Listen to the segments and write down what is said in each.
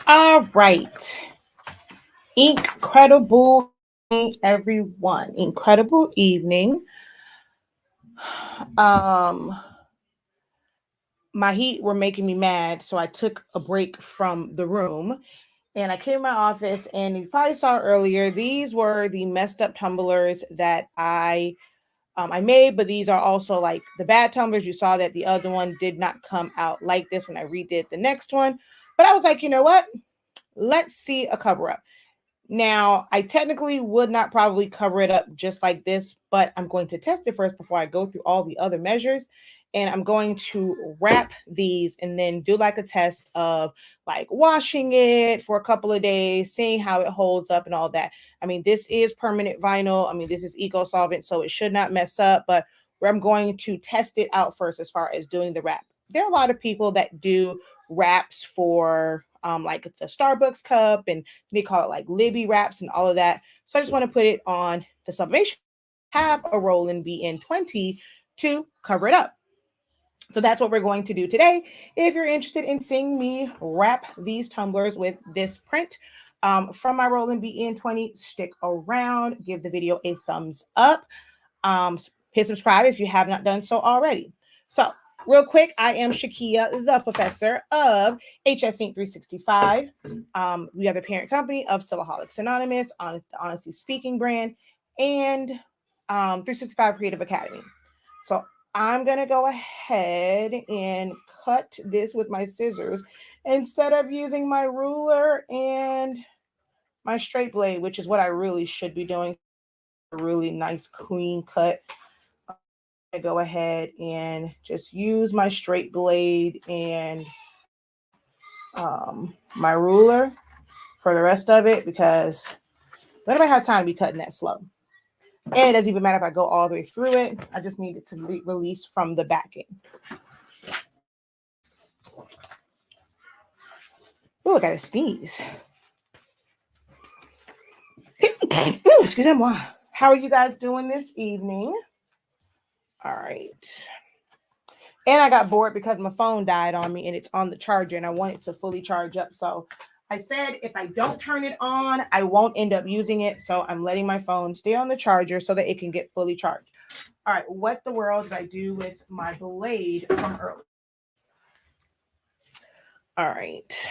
All right. Incredible evening, everyone. Incredible evening. My heat were making me mad, so I took a break from the room and I came to my office. And you probably saw earlier, these were the messed up tumblers that I made, but these are also like the bad tumblers. You saw that the other one did not come out like this when I redid the next one. But I was like, you know what? Let's see a cover up. Now, I technically would not probably cover it up just like this, but I'm going to test it first before I go through all the other measures. And I'm going to wrap these and then do like a test of like washing it for a couple of days, seeing how it holds up and all that. I mean, this is permanent vinyl. I mean, this is eco solvent, so it should not mess up, but where I'm going to test it out first as far as doing the wrap. There are a lot of people that do wraps for like the Starbucks cup, and they call it like Libby wraps and all of that. So I just want to put it on the Sublimation. Have a Roland BN20 to cover it up. So that's what we're going to do today. If you're interested in seeing me wrap these tumblers with this print from my Roland BN20, stick around, give the video a thumbs up, hit subscribe if you have not done so already. So real quick, I am Shakia, the professor of HS Inc. 365. We are the parent company of Silaholics Anonymous, Honestly Speaking brand, and 365 Creative Academy. So I'm going to go ahead and cut this with my scissors instead of using my ruler and my straight blade, which is what I really should be doing. A really nice clean cut. I go ahead and just use my straight blade and my ruler for the rest of it, because I don't have time to be cutting that slow. And it doesn't even matter if I go all the way through it. I just need it to release from the backing. Oh, I gotta sneeze. Excuse me. How are you guys doing this evening? All right. And I got bored because my phone died on me and it's on the charger and I want it to fully charge up. So I said if I don't turn it on, I won't end up using it. So I'm letting my phone stay on the charger so that it can get fully charged. All right, what the world did I do with my blade from earlier? All right.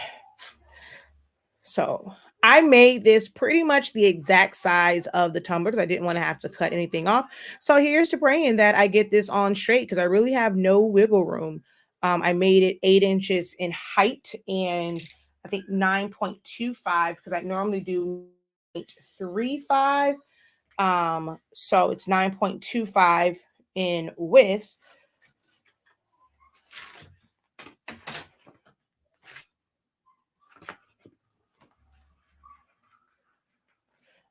So I made this pretty much the exact size of the tumbler because I didn't want to have to cut anything off. So here's to praying that I get this on straight because I really have no wiggle room. I made it 8 inches in height and I think 9.25 because I normally do 8.35. So it's 9.25 in width.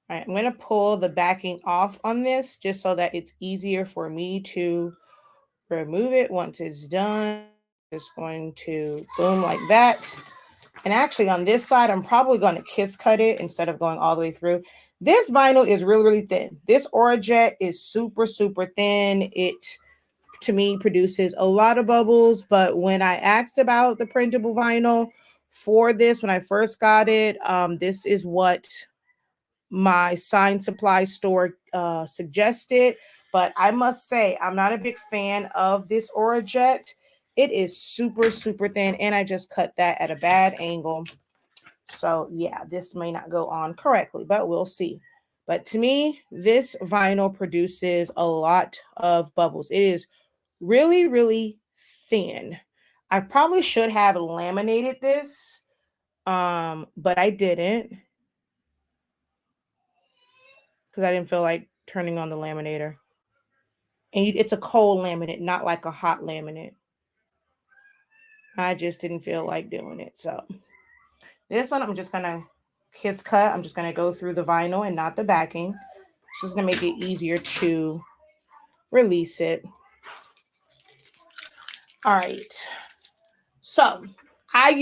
All right, I'm going to pull the backing off on this just so that it's easier for me to remove it once it's done. Just going to boom like that. And actually on this side, I'm probably going to kiss cut it instead of going all the way through. This vinyl is really, really thin. This Orajet is super, super thin. It, to me, produces a lot of bubbles. But when I asked about the printable vinyl for this, when I first got it, this is what my sign supply store suggested. But I must say, I'm not a big fan of this Orajet. It is super, super thin. And I just cut that at a bad angle. So yeah, this may not go on correctly, but we'll see. But to me, this vinyl produces a lot of bubbles. It is really, really thin. I probably should have laminated this, but I didn't because I didn't feel like turning on the laminator. And it's a cold laminate, not like a hot laminate. I just didn't feel like doing it. So this one, I'm just going to kiss cut. I'm just going to go through the vinyl and not the backing. It's just going to make it easier to release it. All right. So I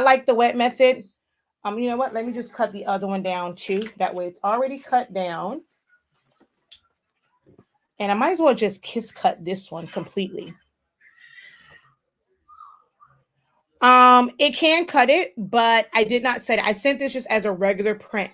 like the wet method. You know what? Let me just cut the other one down too. That way it's already cut down. And I might as well just kiss cut this one completely. It can cut it, but I did not set it. I sent this just as a regular print.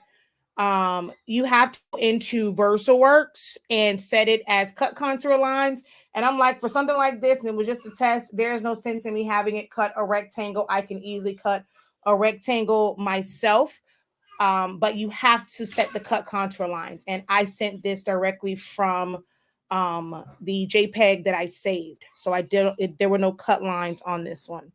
You have to go into VersaWorks and set it as cut contour lines. And I'm like, for something like this, and it was just a test, there's no sense in me having it cut a rectangle. I can easily cut a rectangle myself. But you have to set the cut contour lines. And I sent this directly from the JPEG that I saved. So I did it, there were no cut lines on this one.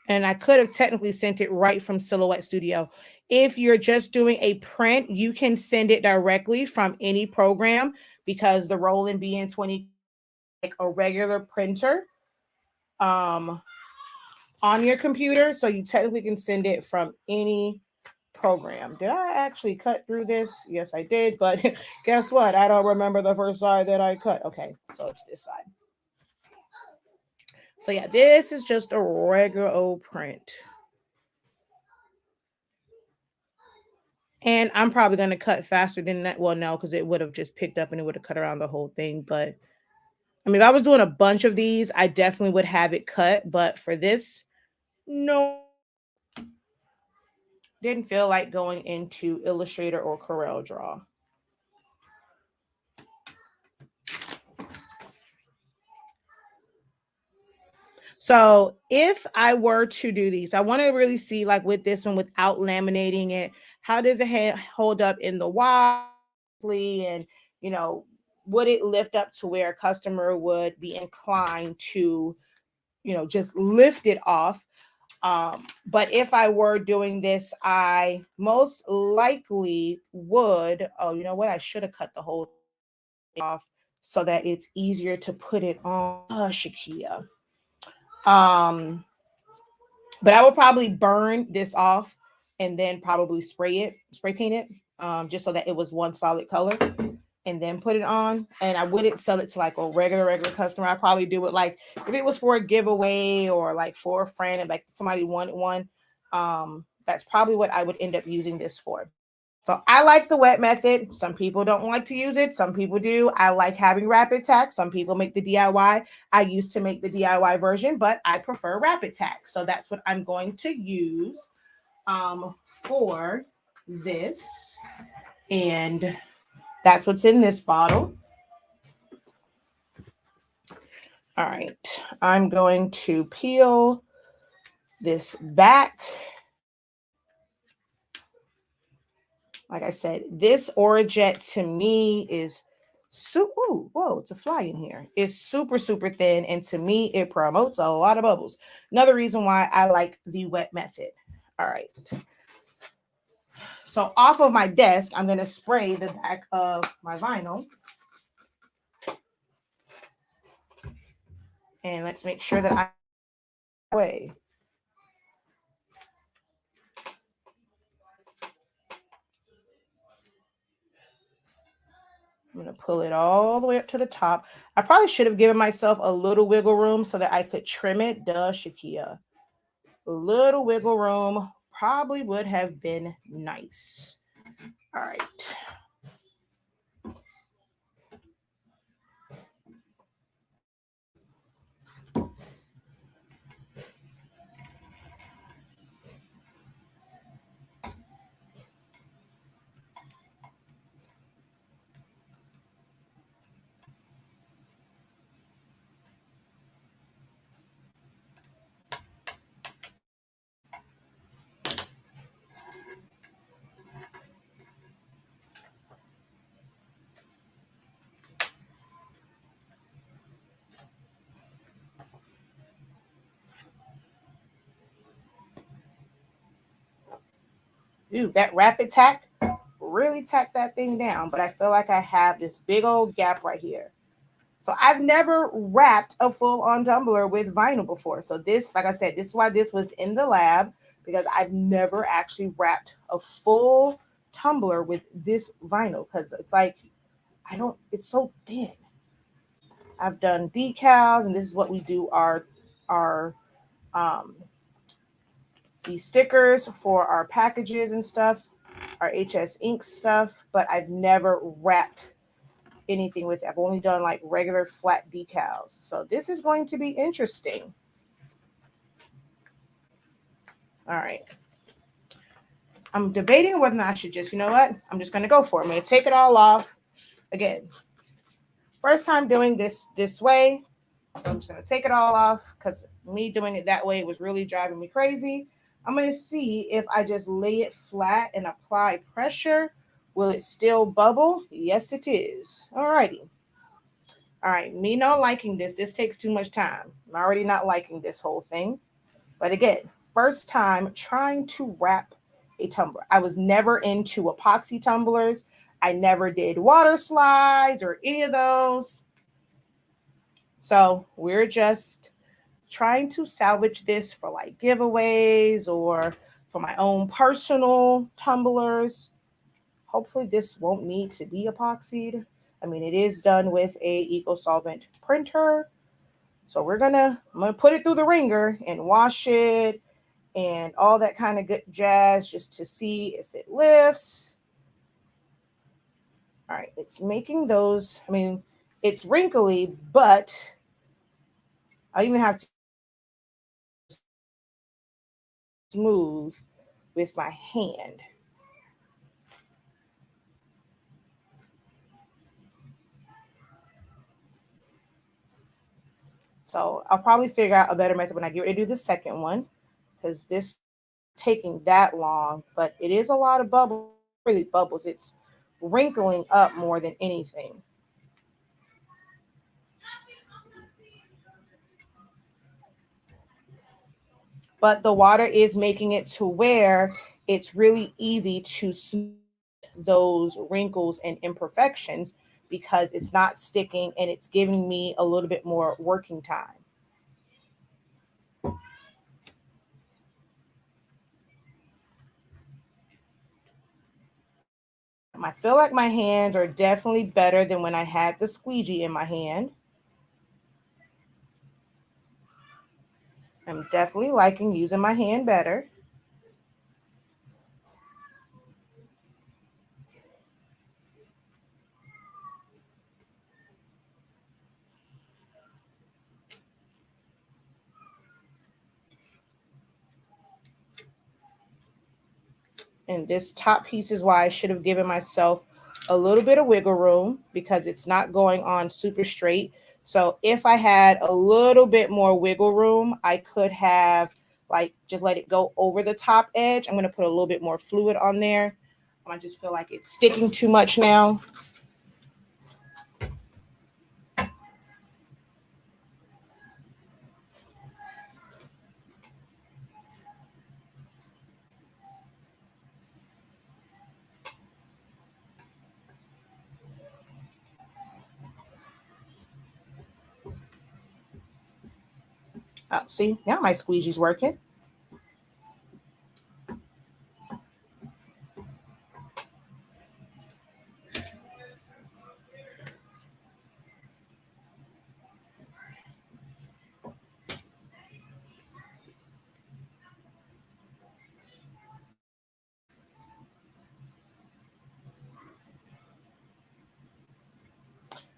And I could have technically sent it right from Silhouette Studio. If you're just doing a print, you can send it directly from any program because the Roland BN20 like a regular printer um, on your computer, so you technically can send it from any program. Did I actually cut through this? Yes, I did, but guess what? I don't remember the first side that I cut. Okay, so it's this side. So yeah, this is just a regular old print. And I'm probably going to cut faster than that. Well, no, because it would have just picked up and it would have cut around the whole thing. But I mean, if I was doing a bunch of these, I definitely would have it cut. But for this, no, didn't feel like going into Illustrator or Corel Draw. So if I were to do these, I want to really see like with this one without laminating it, how does it hold up in the wash? And, you know, would it lift up to where a customer would be inclined to, you know, just lift it off? But if I were doing this, I most likely would, oh, you know what? I should have cut the whole thing off so that it's easier to put it on. Shakia. Um, but I would probably burn this off and then probably spray paint it, just so that it was one solid color, and then put it on. And I wouldn't sell it to like a regular customer. I probably do it like if it was for a giveaway or like for a friend and like somebody wanted one. That's probably what I would end up using this for. So I like the wet method. Some people don't like to use it. Some people do. I like having rapid tack. Some people make the DIY. I used to make the DIY version, but I prefer rapid tack. So that's what I'm going to use for this. And that's what's in this bottle. All right. I'm going to peel this back. Like I said, this Orajet to me is ooh, whoa, it's a fly in here. It's super, super thin. And to me, it promotes a lot of bubbles. Another reason why I like the wet method. All right. So off of my desk, I'm going to spray the back of my vinyl. And let's make sure that I way. I'm going to pull it all the way up to the top. I probably should have given myself a little wiggle room so that I could trim it. Duh, Shakia. A little wiggle room probably would have been nice. All right. Ooh, that rapid tack really tacked that thing down, but I feel like I have this big old gap right here. So I've never wrapped a full-on tumbler with vinyl before. So this, like I said, this is why this was in the lab, because I've never actually wrapped a full tumbler with this vinyl because it's like, it's so thin. I've done decals, and this is what we do our um, these stickers for our packages and stuff, our HS ink stuff, but I've never wrapped anything with it. I've only done like regular flat decals. So this is going to be interesting. All right. I'm debating whether or not I should just, you know what? I'm just going to go for it. I'm going to take it all off. Again, first time doing this way. So I'm just going to take it all off because me doing it that way was really driving me crazy. I'm going to see if I just lay it flat and apply pressure. Will it still bubble? Yes, it is. All righty. All right. Me not liking this. This takes too much time. I'm already not liking this whole thing. But again, first time trying to wrap a tumbler. I was never into epoxy tumblers. I never did water slides or any of those. So we're just trying to salvage this for like giveaways or for my own personal tumblers. Hopefully this won't need to be epoxied. I mean, it is done with a eco solvent printer. So I'm gonna put it through the ringer and wash it and all that kind of good jazz just to see if it lifts. All right, it's making those, I mean, it's wrinkly, but I even have to smooth with my hand. So I'll probably figure out a better method when I get ready to do the second one, because this taking that long, but it is a lot of bubbles, really bubbles. It's wrinkling up more than anything. But the water is making it to where it's really easy to smooth those wrinkles and imperfections because it's not sticking and it's giving me a little bit more working time. I feel like my hands are definitely better than when I had the squeegee in my hand. I'm definitely liking using my hand better. And this top piece is why I should have given myself a little bit of wiggle room because it's not going on super straight. So if I had a little bit more wiggle room, I could have like just let it go over the top edge. I'm going to put a little bit more fluid on there. I just feel like it's sticking too much now. Oh, see, now my squeegee's working.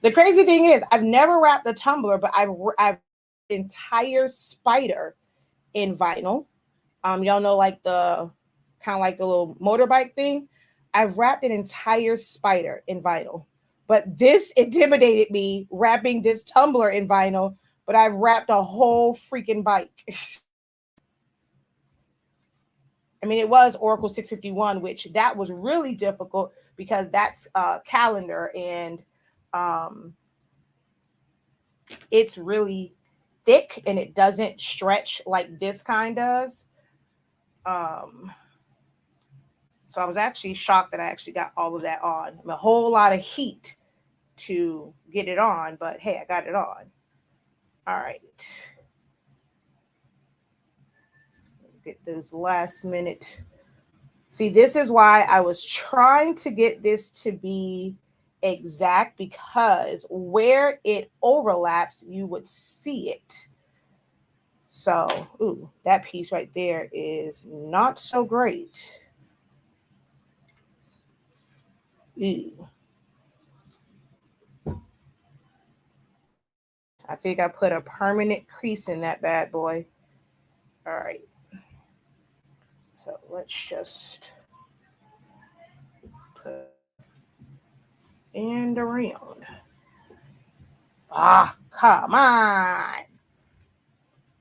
The crazy thing is, I've never wrapped a tumbler, but I've entire spider in vinyl. Y'all know like the kind of like the little motorbike thing. I've wrapped an entire spider in vinyl, but this intimidated me wrapping this tumbler in vinyl. But I've wrapped a whole freaking bike. I mean, it was Oracle 651, which that was really difficult because that's calendar and um, it's really thick and it doesn't stretch like this kind does. Um, so I was actually shocked that I actually got all of that on. A whole lot of heat to get it on, but hey, I got it on. All right. Get those last minute. See, this is why I was trying to get this to be exact because where it overlaps, you would see it. So, ooh, that piece right there is not so great. Ooh. I think I put a permanent crease in that bad boy. All right. So let's just put and around. Ah, come on.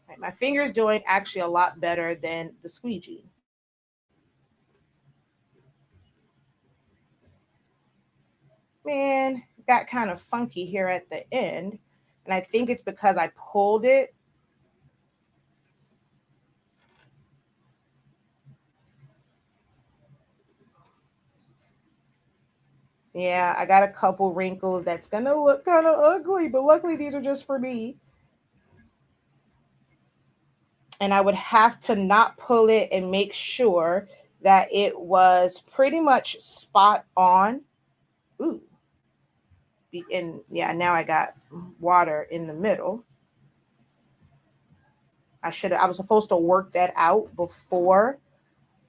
Right, my finger's doing actually a lot better than the squeegee. Man, it got kind of funky here at the end. And I think it's because I pulled it. Yeah, I got a couple wrinkles that's going to look kind of ugly, but luckily these are just for me. And I would have to not pull it and make sure that it was pretty much spot on. Ooh. And yeah, now I got water in the middle. I was supposed to work that out before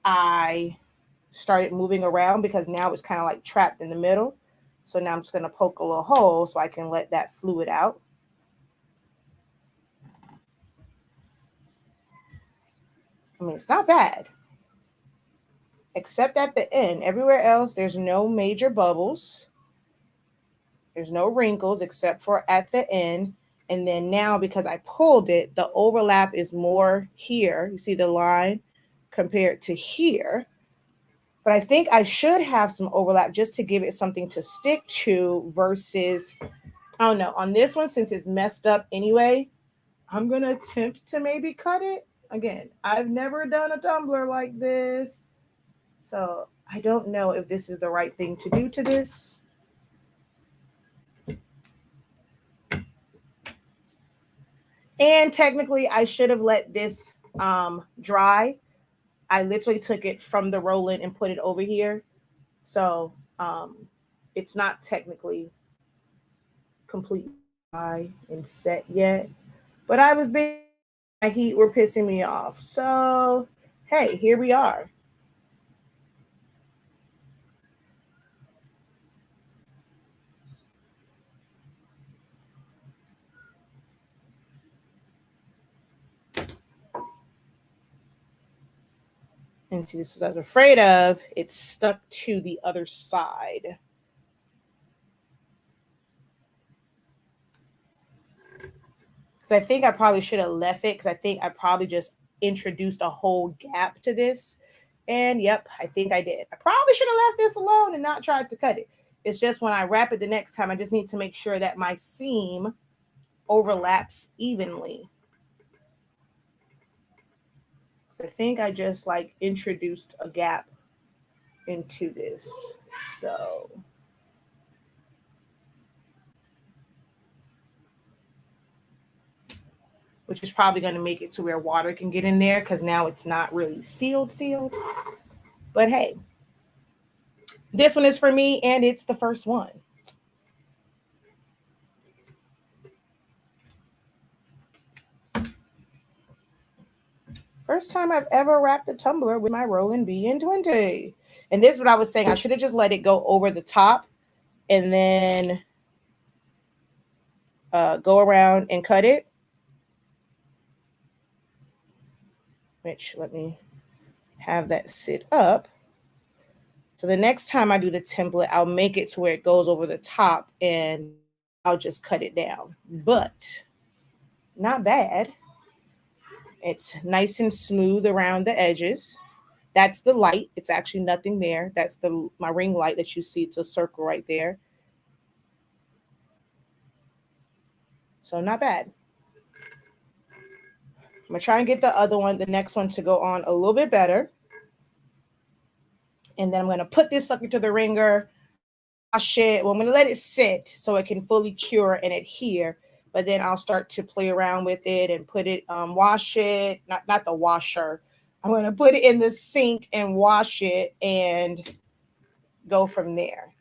I started moving around because now it's kind of like trapped in the middle. So now I'm just going to poke a little hole so I can let that fluid out. I mean, it's not bad. Except at the end. Everywhere else, there's no major bubbles. There's no wrinkles except for at the end. And then now, because I pulled it, the overlap is more here. You see the line compared to here. But I think I should have some overlap just to give it something to stick to versus, I don't know, on this one, since it's messed up anyway, I'm going to attempt to maybe cut it. Again, I've never done a tumbler like this. So I don't know if this is the right thing to do to this. And technically, I should have let this dry. I literally took it from the Roland and put it over here. So it's not technically completely dry and set yet. But I was being, my heat were pissing me off. So, hey, here we are. And see, this is what I was afraid of. It's stuck to the other side. Because I think I probably should have left it because I think I probably just introduced a whole gap to this. And yep, I think I did. I probably should have left this alone and not tried to cut it. It's just when I wrap it the next time, I just need to make sure that my seam overlaps evenly. So I think I just like introduced a gap into this. So which is probably going to make it to where water can get in there because now it's not really sealed. But hey, this one is for me and it's the first one. First time I've ever wrapped a tumbler with my Roland BN20. And this is what I was saying. I should have just let it go over the top and then go around and cut it. Which, let me have that sit up. So the next time I do the template, I'll make it to where it goes over the top and I'll just cut it down. But not bad. It's nice and smooth around the edges. That's the light. It's actually nothing there. That's my ring light that you see. It's a circle right there. So not bad. I'm going to try and get the other one, the next one, to go on a little bit better. And then I'm going to put this sucker to the ringer, wash it. Well, I'm going to let it sit so it can fully cure and adhere. But then I'll start to play around with it and put it, wash it, not the washer. I'm going to put it in the sink and wash it and go from there.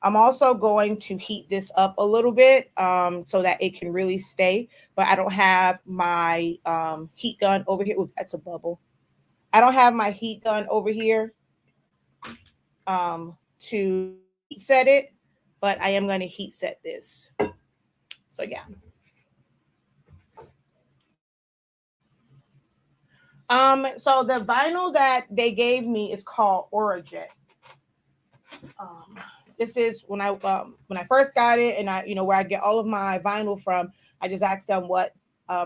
I'm also going to heat this up a little bit so that it can really stay. But I don't have my heat gun over here. Ooh, that's a bubble. I don't have my heat gun over here to heat set it, but I am going to heat set this. So yeah. So the vinyl that they gave me is called Orajet. Um, this is when I first got it, and I where I get all of my vinyl from. I just asked them what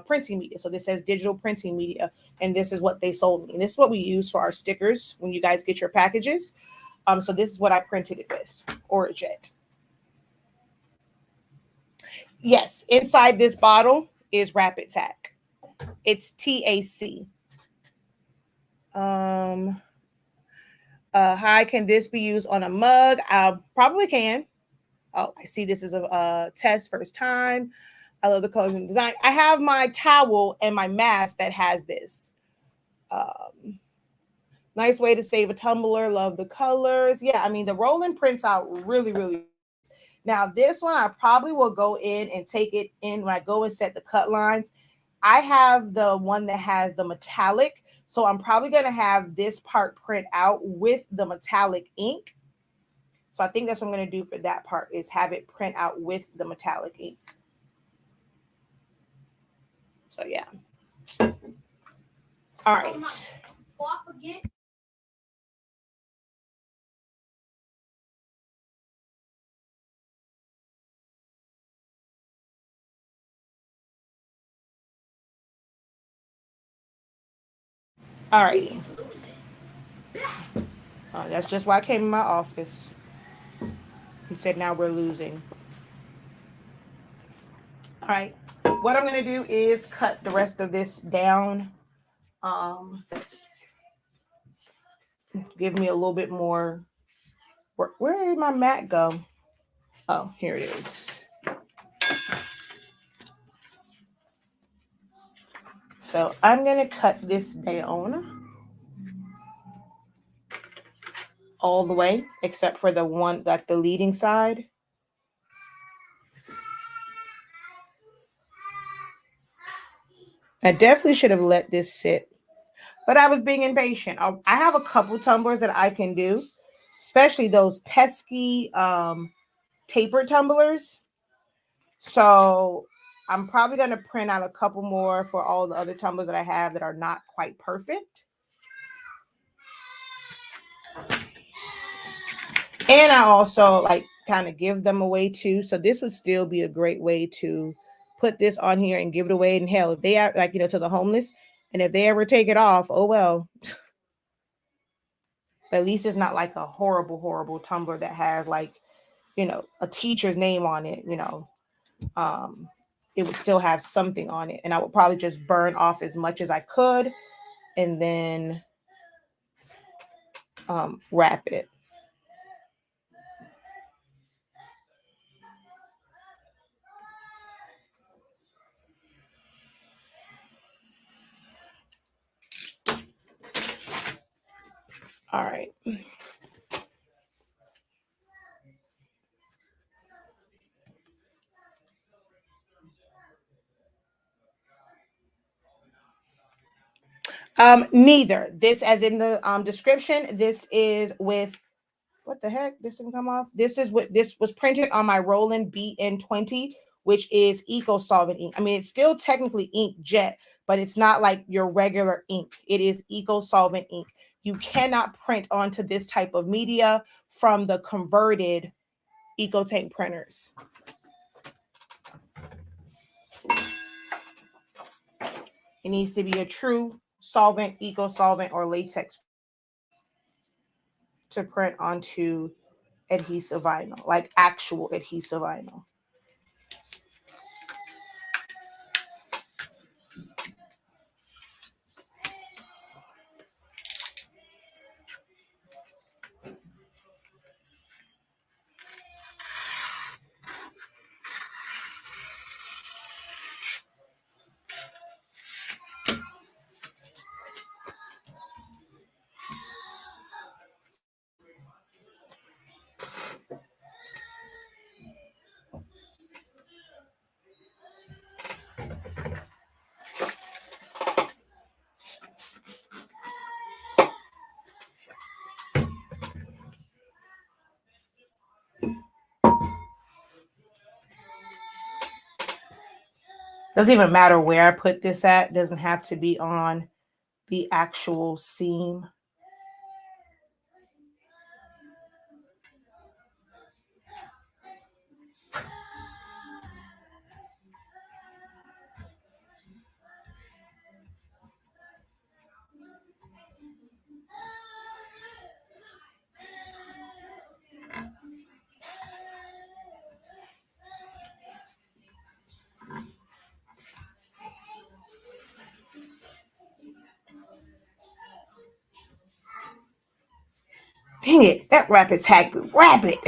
printing media. So this says digital printing media, and this is what they sold me. And this is what we use for our stickers when you guys get your packages. So this is what I printed it with, Orajet. Yes, inside this bottle is Rapid Tack. It's TAC. Hi, can this be used on a mug? I probably can. Oh, I see this is a test first time. I love the colors and design. I have my towel and my mask that has this. Nice way to save a tumbler. Love the colors. Yeah, I mean, the Roland prints out really, really. Now, this one, I probably will go in and take it in when I go and set the cut lines. I have the one that has the metallic. So I'm probably going to have this part print out with the metallic ink. So I think that's what I'm going to do for that part, is have it print out with the metallic ink. So yeah. All right. All right. That's just why I came in my office. He said, now we're losing. All right. What I'm going to do is cut the rest of this down. Give me a little bit more. Where did my mat go? Oh, here it is. So I'm going to cut this down all the way, except for the one, like the leading side. I definitely should have let this sit, but I was being impatient. I have a couple tumblers that I can do, especially those pesky tapered tumblers. So I'm probably going to print out a couple more for all the other tumblers that I have that are not quite perfect. And I also like kind of give them away too. So this would still be a great way to put this on here and give it away. And hell, if they are like, to the homeless, and if they ever take it off, oh well. But at least it's not like a horrible, horrible tumbler that has like, a teacher's name on it, it would still have something on it. And I would probably just burn off as much as I could and then wrap it. All right. Neither. This, as in the description, this is with, what the heck? This didn't come off. This was printed on my Roland BN20, which is Eco Solvent ink. I mean, it's still technically ink jet, but it's not like your regular ink. It is Eco Solvent ink. You cannot print onto this type of media from the converted EcoTank printers. It needs to be a true solvent, Eco Solvent, or latex to print onto adhesive vinyl, like actual adhesive vinyl. Doesn't even matter where I put this at. Doesn't have to be on the actual seam. Dang it, that rapid tag be rapid.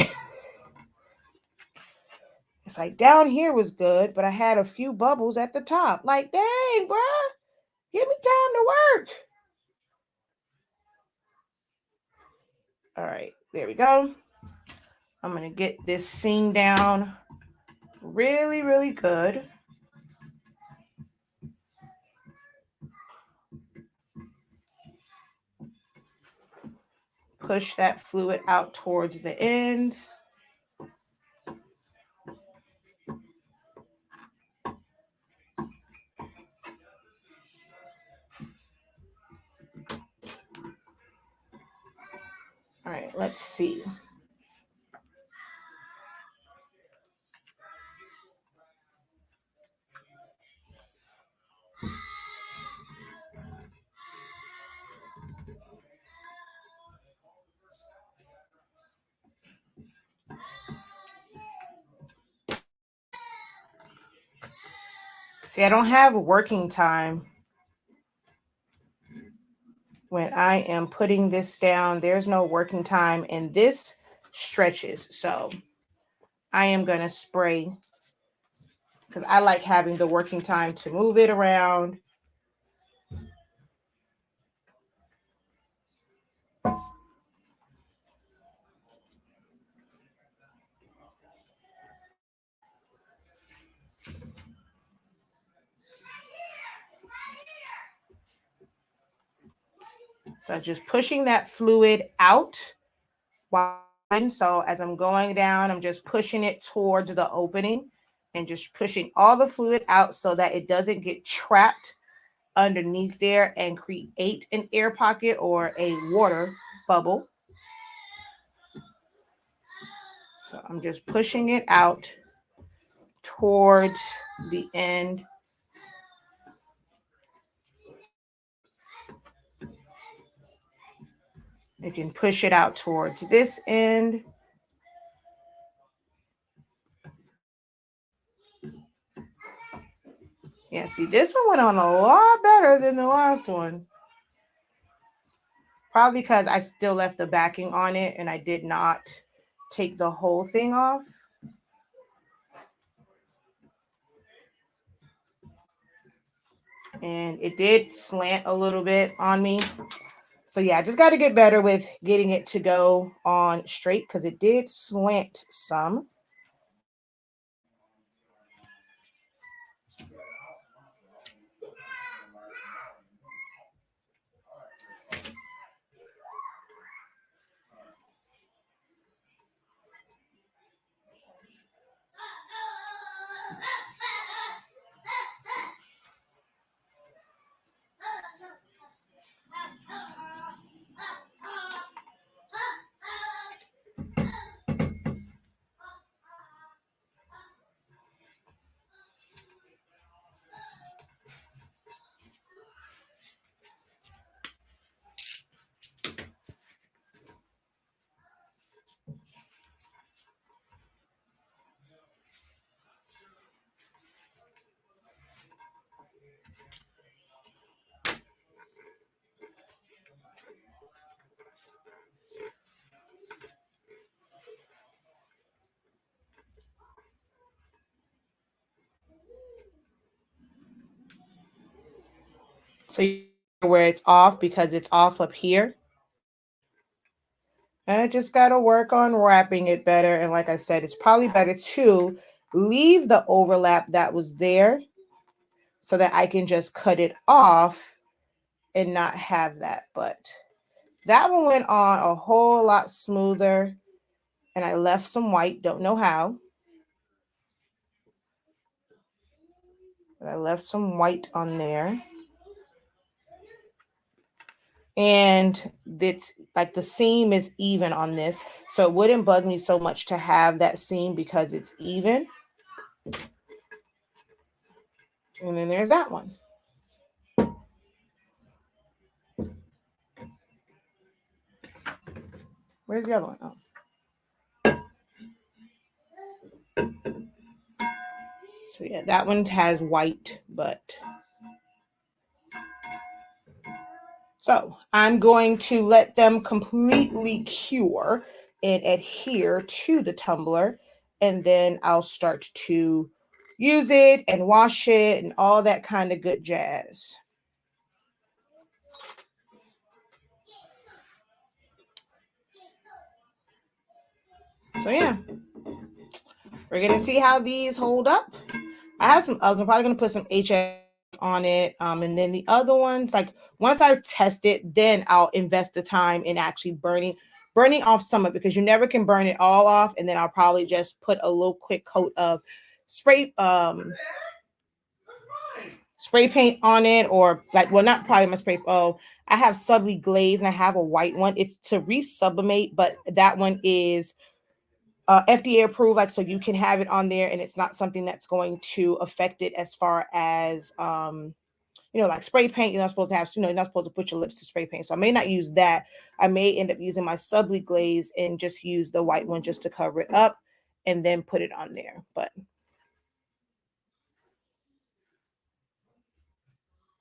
It's like down here was good, but I had a few bubbles at the top. Like, dang, bruh, give me time to work. All right, there we go. I'm going to get this seam down really, really good. Push that fluid out towards the ends. All right, let's see. See, I don't have working time when I am putting this down. There's no working time, and this stretches. So I am going to spray because I like having the working time to move it around. So just pushing that fluid out. So as I'm going down, I'm just pushing it towards the opening and just pushing all the fluid out so that it doesn't get trapped underneath there and create an air pocket or a water bubble. So I'm just pushing it out towards the end. You can push it out towards this end. Yeah, see, this one went on a lot better than the last one. Probably because I still left the backing on it and I did not take the whole thing off. And it did slant a little bit on me. So yeah, I just got to get better with getting it to go on straight because it did slant some. So where it's off because it's off up here. And I just got to work on wrapping it better. And like I said, it's probably better to leave the overlap that was there so that I can just cut it off and not have that. But that one went on a whole lot smoother. And I left some white, don't know how. But I left some white on there. and it's like the seam is even on this, so it wouldn't bug me so much to have that seam because it's even. And then there's that one. Where's the other one? Oh. So yeah, that one has white, but so I'm going to let them completely cure and adhere to the tumbler, and then I'll start to use it and wash it and all that kind of good jazz. So yeah, we're gonna see how these hold up. I have some others. I'm probably gonna put some HF on it, and then the other ones, like once I test it, then I'll invest the time in actually burning off some of it, because you never can burn it all off. And then I'll probably just put a little quick coat of spray spray paint on it, or like, well, not probably my spray. Oh, I have Subly Glaze and I have a white one. It's to resublimate, but that one is FDA approved, like, so you can have it on there and it's not something that's going to affect it as far as like spray paint. You're not supposed to have, you're not supposed to put your lips to spray paint. So I may not use that. I may end up using my Subly Glaze and just use the white one just to cover it up and then put it on there. But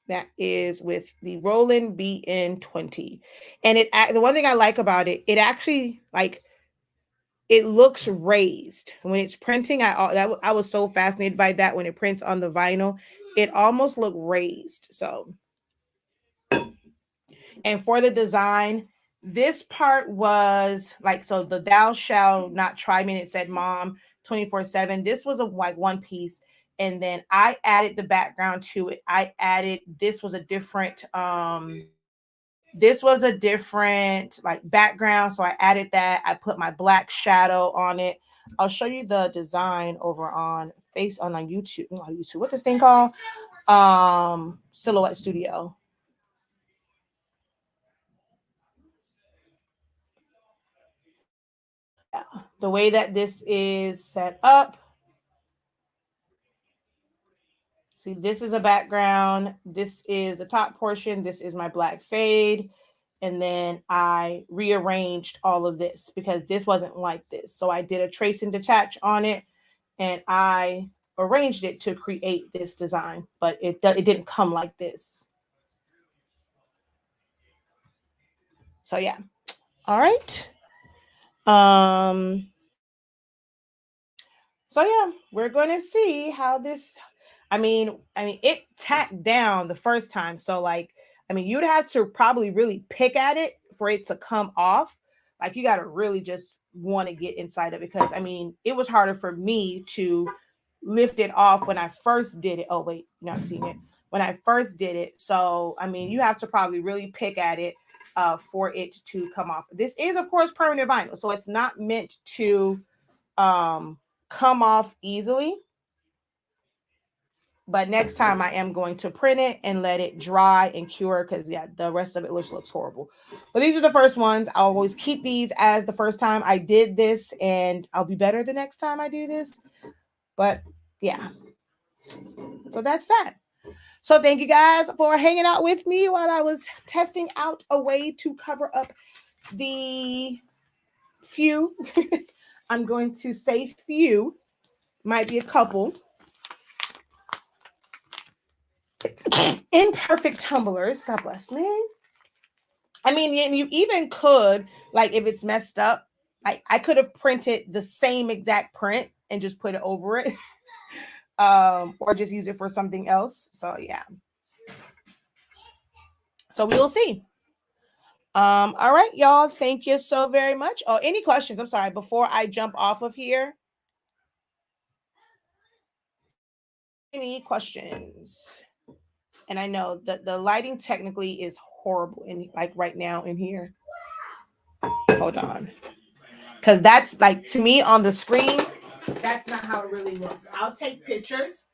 that is with the Roland BN20. And the one thing I like about it, it actually, like, it looks raised when it's printing. I was so fascinated by that. When it prints on the vinyl, it almost looked raised. So, and for the design, this part was like, so the thou shall not try me, and it said mom 24/7. This was a like one piece, and then I added the background to it. I added, this was a different like background, so I added that. I put my black shadow on it. I'll show you the design over on YouTube. Not YouTube. What this thing called? Silhouette Studio. Yeah. The way that this is set up. See, this is a background. This is the top portion. This is my black fade. And then I rearranged all of this because this wasn't like this. So I did a trace and detach on it, and I arranged it to create this design, but it didn't come like this. So yeah. All right. So yeah, we're going to see how this. I mean, it tacked down the first time. So like, I mean, you'd have to probably really pick at it for it to come off. Like, you got to really just want to get inside of it, because I mean, it was harder for me to lift it off when I first did it. Oh wait, you're not seeing it. When I first did it. So I mean, you have to probably really pick at it for it to come off. This is, of course, permanent vinyl, so it's not meant to come off easily. But next time I am going to print it and let it dry and cure, because yeah, the rest of it looks horrible. But these are the first ones. I'll always keep these as the first time I did this, and I'll be better the next time I do this. But yeah, so that's that. So thank you guys for hanging out with me while I was testing out a way to cover up the few. I'm going to say few, might be a couple, imperfect tumblers. God bless me. I mean, you even could, like, if it's messed up, like, I could have printed the same exact print and just put it over it, or just use it for something else. So yeah. So we will see. All right, y'all. Thank you so very much. Oh, any questions? I'm sorry, before I jump off of here. Any questions? And I know that the lighting technically is horrible in, like, right now in here. Hold on. Because that's, like, to me on the screen, that's not how it really looks. I'll take pictures.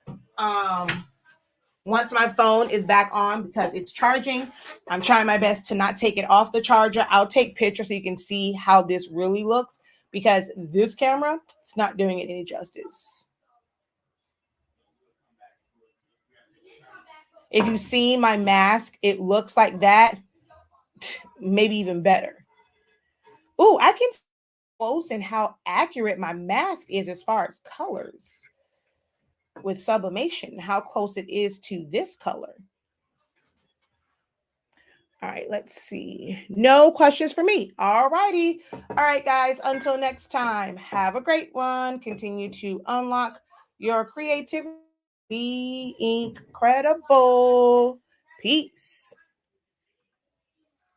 Once my phone is back on because it's charging, I'm trying my best to not take it off the charger. I'll take pictures so you can see how this really looks, because this camera, it's not doing it any justice. If you see my mask, it looks like that, maybe even better. Oh, I can see close and how accurate my mask is as far as colors with sublimation, how close it is to this color. All right, let's see. No questions for me. All righty. All right, guys, until next time, have a great one. Continue to unlock your creativity. Be incredible. Peace.